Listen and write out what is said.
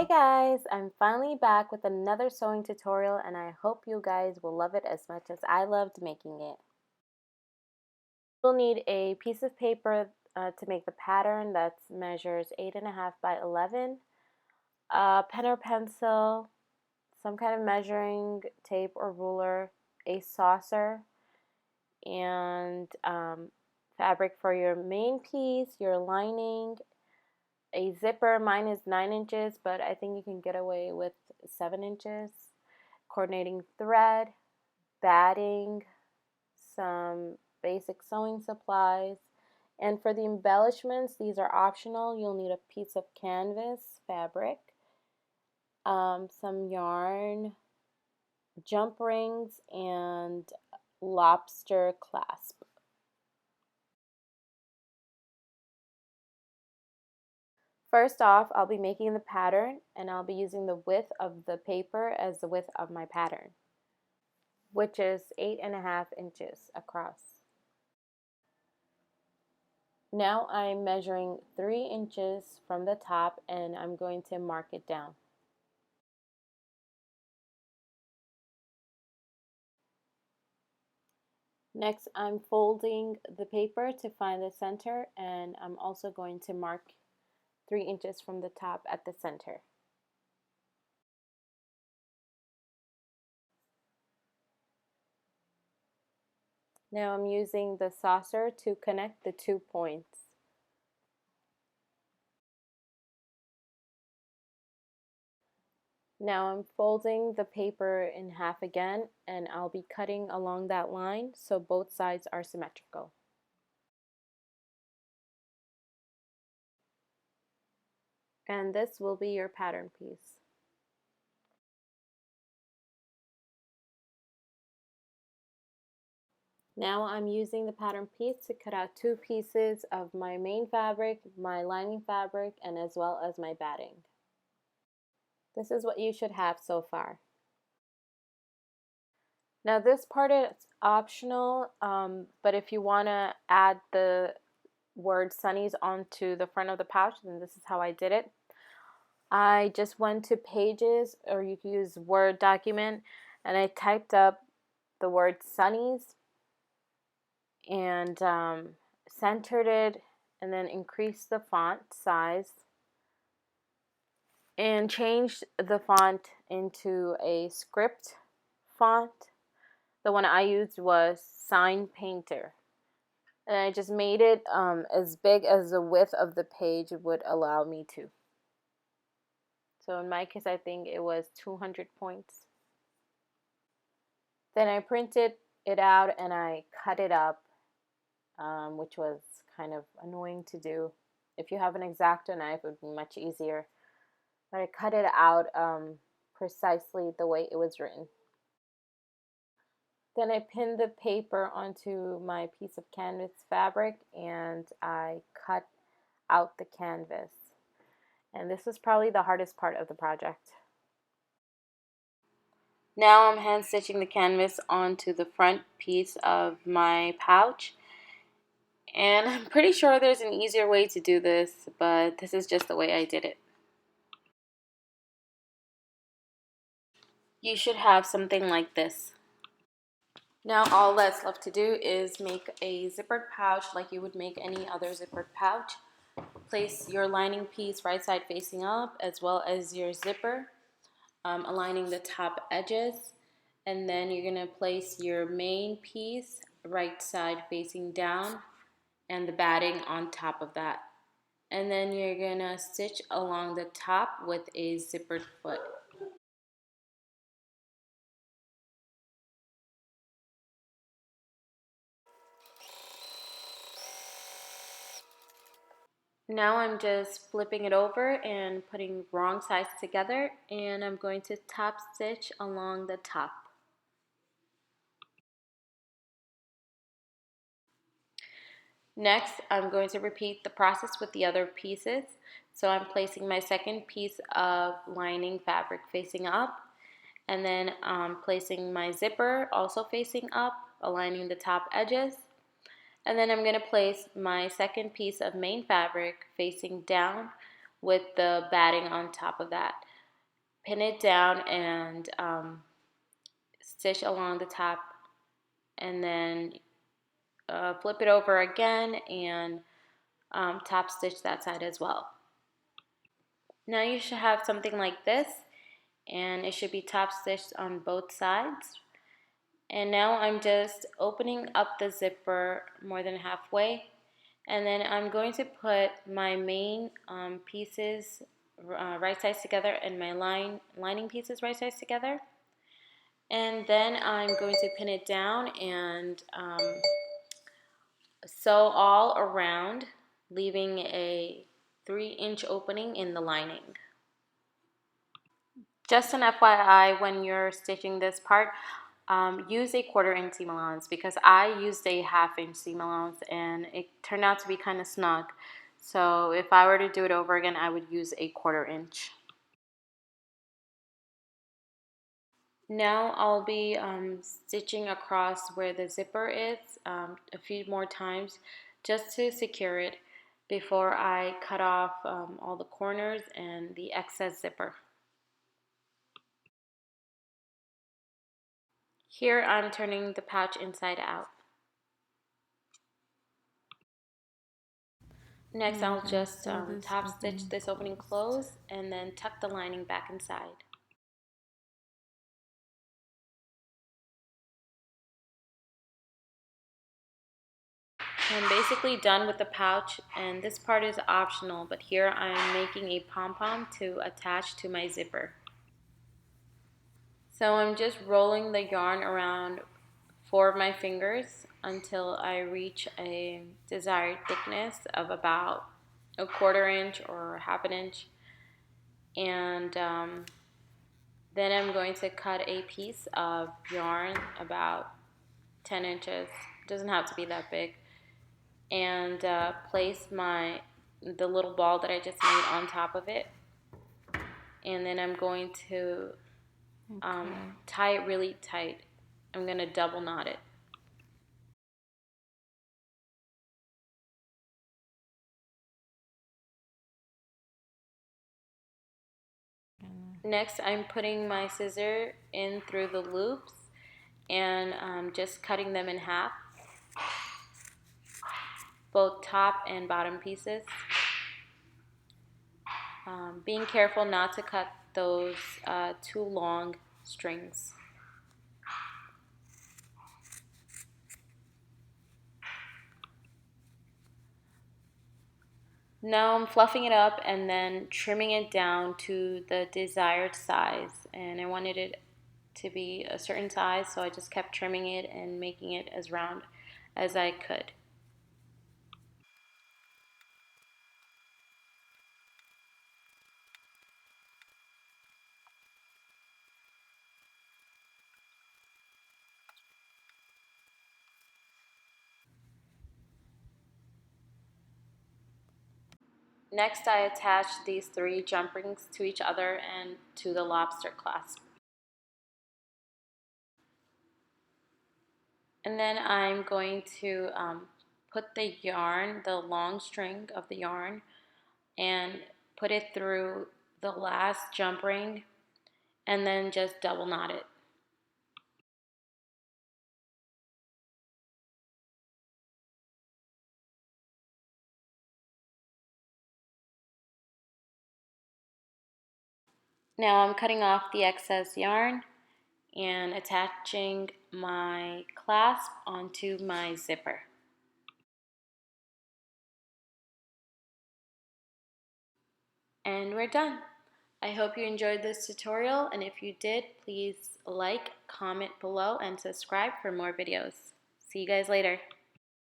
Hey guys, I'm finally back with another sewing tutorial and I hope you guys will love it as much as I loved making it. You'll need a piece of paper to make the pattern that measures 8.5 by 11, a pen or pencil, some kind of measuring tape or ruler, a saucer, and fabric for your main piece, your lining, a zipper. Mine is 9 inches, but I think you can get away with 7 inches. Coordinating thread, batting, some basic sewing supplies, and for the embellishments, these are optional. You'll need a piece of canvas fabric, some yarn, jump rings, and lobster clasp. First off, I'll be making the pattern and I'll be using the width of the paper as the width of my pattern, which is 8.5 inches across. Now I'm measuring 3 inches from the top and I'm going to mark it down. Next, I'm folding the paper to find the center, and I'm also going to mark 3 inches from the top at the center. Now I'm using the saucer to connect the 2 points. Now I'm folding the paper in half again, and I'll be cutting along that line so both sides are symmetrical. And this will be your pattern piece. Now I'm using the pattern piece to cut out 2 pieces of my main fabric, my lining fabric, and as well as my batting. This is what you should have so far. Now this part is optional, but if you want to add the word Sunnies onto the front of the pouch, then this is how I did it. I just went to Pages, or you can use Word document, and I typed up the word Sunnies and centered it, and then increased the font size and changed the font into a script font. The one I used was Sign Painter, and I just made it as big as the width of the page would allow me to. So in my case, I think it was 200 points. Then I printed it out and I cut it up, which was kind of annoying to do. If you have an X-Acto knife, it would be much easier. But I cut it out precisely the way it was written. Then I pinned the paper onto my piece of canvas fabric and I cut out the canvas. And this was probably the hardest part of the project. Now I'm hand stitching the canvas onto the front piece of my pouch. And I'm pretty sure there's an easier way to do this, but this is just the way I did it. You should have something like this. Now all that's left to do is make a zippered pouch like you would make any other zippered pouch. Place your lining piece right side facing up as well as your zipper, aligning the top edges. And then you're going to place your main piece right side facing down and the batting on top of that. And then you're going to stitch along the top with a zippered foot. Now I'm just flipping it over and putting wrong sides together, and I'm going to top stitch along the top. Next, I'm going to repeat the process with the other pieces. So I'm placing my second piece of lining fabric facing up, and then placing my zipper also facing up, aligning the top edges. And then I'm going to place my second piece of main fabric facing down with the batting on top of that. pin it down and stitch along the top, and then flip it over again and top stitch that side as well. Now you should have something like this, and it should be top stitched on both sides. And now I'm just opening up the zipper more than halfway, and then I'm going to put my main pieces right sides together and my lining pieces right sides together. And then I'm going to pin it down and sew all around, leaving a 3-inch opening in the lining. Just an FYI, when you're stitching this part, use a 1/4-inch seam allowance, because I used a 1/2-inch seam allowance and it turned out to be kind of snug. So if I were to do it over again, I would use a 1/4-inch. Now I'll be stitching across where the zipper is a few more times just to secure it before I cut off all the corners and the excess zipper. Here I'm turning the pouch inside out. Next I'll just top stitch this opening closed and then tuck the lining back inside. I'm basically done with the pouch, and this part is optional, but here I'm making a pom-pom to attach to my zipper. So I'm just rolling the yarn around 4 of my fingers until I reach a desired thickness of about a 1/4 inch or 1/2 inch, and then I'm going to cut a piece of yarn about 10 inches, doesn't have to be that big, and place the little ball that I just made on top of it, and then I'm going to tie it really tight. I'm going to double knot it. Next, I'm putting my scissor in through the loops and just cutting them in half, both top and bottom pieces. Being careful not to cut those too long strings. Now I'm fluffing it up and then trimming it down to the desired size, and I wanted it to be a certain size, so I just kept trimming it and making it as round as I could. Next, I attached these 3 jump rings to each other and to the lobster clasp. And then I'm going to put the yarn, the long string of the yarn, and put it through the last jump ring and then just double knot it. Now I'm cutting off the excess yarn and attaching my clasp onto my zipper. And we're done. I hope you enjoyed this tutorial, and if you did, please like, comment below, and subscribe for more videos. See you guys later.